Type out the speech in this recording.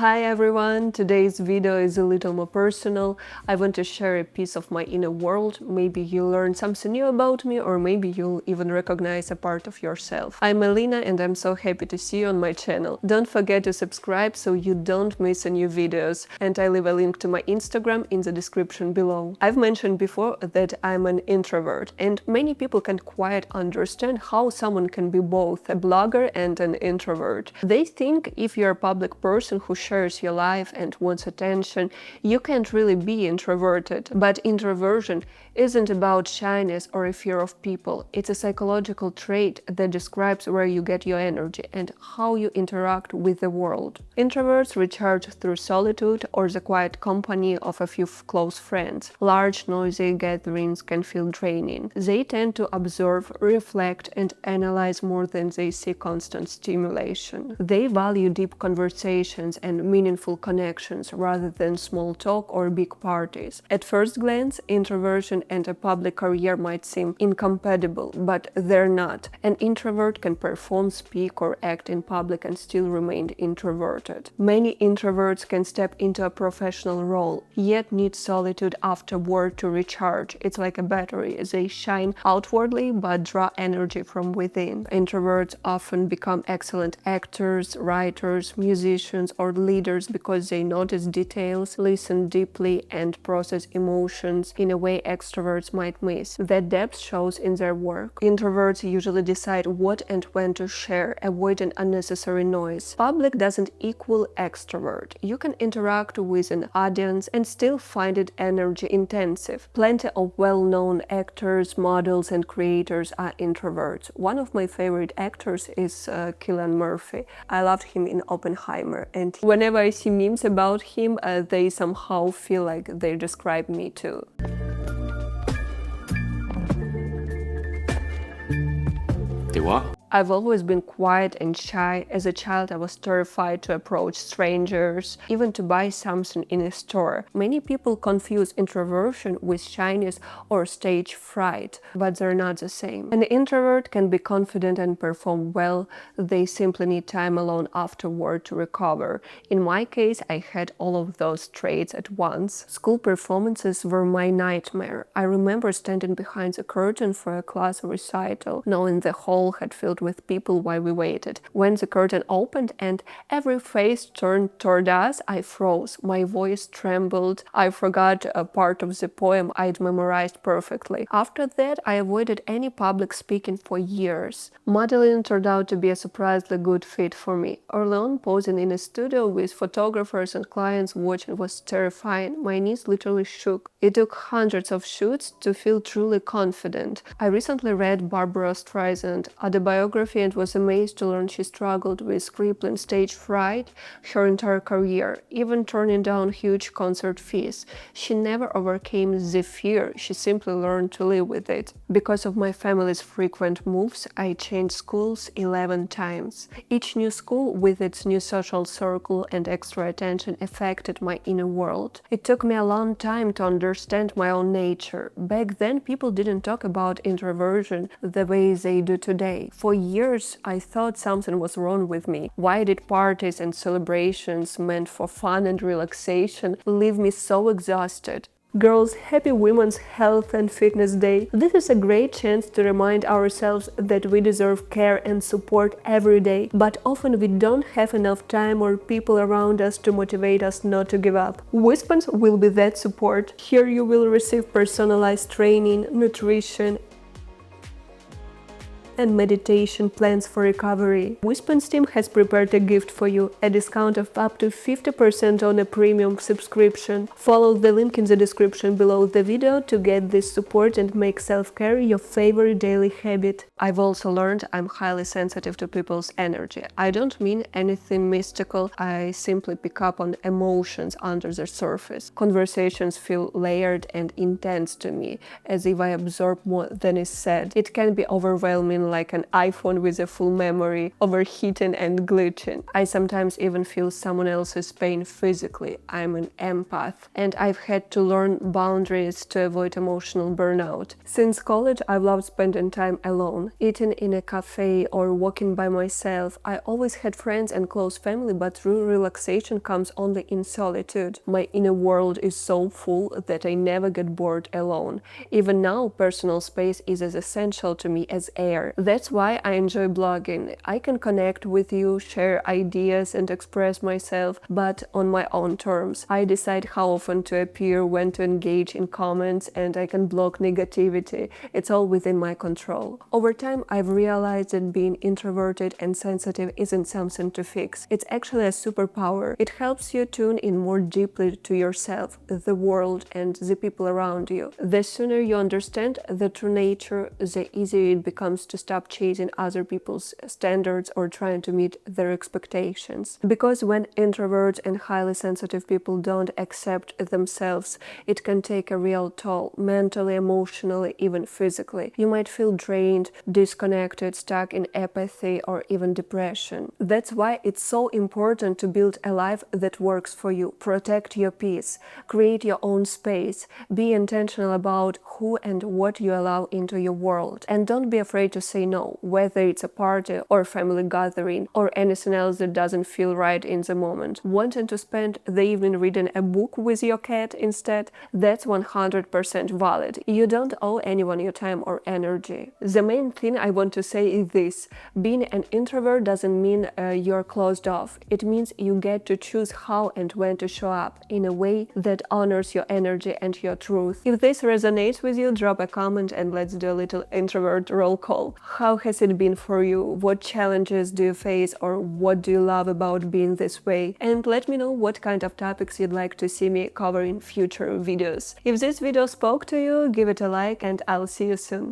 Hi everyone, today's video is a little more personal. I want to share a piece of my inner world. Maybe you'll learn something new about me, or maybe you'll even recognize a part of yourself. I'm Elina and I'm so happy to see you on my channel. Don't forget to subscribe so you don't miss any new videos, and I leave a link to my Instagram in the description below. I've mentioned before that I'm an introvert, and many people can't quite understand how someone can be both a blogger and an introvert. They think if you're a public person who shares your life and wants attention, you can't really be introverted. But introversion isn't about shyness or a fear of people. It's a psychological trait that describes where you get your energy and how you interact with the world. Introverts recharge through solitude or the quiet company of a few close friends. Large, noisy gatherings can feel draining. They tend to observe, reflect, and analyze more than they seek constant stimulation. They value deep conversations and meaningful connections rather than small talk or big parties. At first glance, introversion and a public career might seem incompatible, but they're not. An introvert can perform, speak, or act in public and still remain introverted. Many introverts can step into a professional role, yet need solitude afterward to recharge. It's like a battery. They shine outwardly but draw energy from within. Introverts often become excellent actors, writers, musicians, or leaders because they notice details, listen deeply, and process emotions in a way extroverts might miss. That depth shows in their work. Introverts usually decide what and when to share, avoiding unnecessary noise. Public doesn't equal extrovert. You can interact with an audience and still find it energy intensive. Plenty of well-known actors, models, and creators are introverts. One of my favorite actors is Cillian Murphy. I loved him in Oppenheimer, and whenever I see memes about him, they somehow feel like they describe me too. Des what? I've always been quiet and shy. As a child, I was terrified to approach strangers, even to buy something in a store. Many people confuse introversion with shyness or stage fright, but they're not the same. An introvert can be confident and perform well. They simply need time alone afterward to recover. In my case, I had all of those traits at once. School performances were my nightmare. I remember standing behind the curtain for a class recital, knowing the hall had filled with people while we waited. When the curtain opened and every face turned toward us, I froze. My voice trembled. I forgot a part of the poem I'd memorized perfectly. After that, I avoided any public speaking for years. Modeling turned out to be a surprisingly good fit for me. Early on, posing in a studio with photographers and clients watching was terrifying. My knees literally shook. It took hundreds of shoots to feel truly confident. I recently read Barbara Streisand's autobiography and was amazed to learn she struggled with crippling stage fright her entire career, even turning down huge concert fees. She never overcame the fear, she simply learned to live with it. Because of my family's frequent moves, I changed schools 11 times. Each new school, with its new social circle and extra attention, affected my inner world. It took me a long time to understand my own nature. Back then, people didn't talk about introversion the way they do today. For years, I thought something was wrong with me. Why did parties and celebrations meant for fun and relaxation leave me so exhausted? Girls, happy Women's Health and Fitness Day. This is a great chance to remind ourselves that we deserve care and support every day, but often we don't have enough time or people around us to motivate us not to give up. Whispers will be that support. Here you will receive personalized training, nutrition, and meditation plans for recovery. Wispon's team has prepared a gift for you, a discount of up to 50% on a premium subscription. Follow the link in the description below the video to get this support and make self-care your favorite daily habit. I've also learned I'm highly sensitive to people's energy. I don't mean anything mystical, I simply pick up on emotions under the surface. Conversations feel layered and intense to me, as if I absorb more than is said. It can be overwhelming like an iPhone with a full memory, overheating and glitching. I sometimes even feel someone else's pain physically. I'm an empath, and I've had to learn boundaries to avoid emotional burnout. Since college, I've loved spending time alone, eating in a cafe or walking by myself. I always had friends and close family, but true relaxation comes only in solitude. My inner world is so full that I never get bored alone. Even now, personal space is as essential to me as air. That's why I enjoy blogging. I can connect with you, share ideas and express myself, but on my own terms. I decide how often to appear, when to engage in comments, and I can block negativity. It's all within my control. Over time, I've realized that being introverted and sensitive isn't something to fix. It's actually a superpower. It helps you tune in more deeply to yourself, the world, and the people around you. The sooner you understand the true nature, the easier it becomes to stop chasing other people's standards or trying to meet their expectations. Because when introverts and highly sensitive people don't accept themselves, it can take a real toll, mentally, emotionally, even physically. You might feel drained, disconnected, stuck in apathy, or even depression. That's why it's so important to build a life that works for you. Protect your peace, create your own space, be intentional about who and what you allow into your world, and don't be afraid to say no, whether it's a party or family gathering or anything else that doesn't feel right in the moment. Wanting to spend the evening reading a book with your cat instead, that's 100% valid. You don't owe anyone your time or energy. The main thing I want to say is this: being an introvert doesn't mean you're closed off. It means you get to choose how and when to show up in a way that honors your energy and your truth. If this resonates with you, drop a comment and let's do a little introvert roll call. How has it been for you? What challenges do you face, or what do you love about being this way? And let me know what kind of topics you'd like to see me cover in future videos. If this video spoke to you, give it a like and I'll see you soon.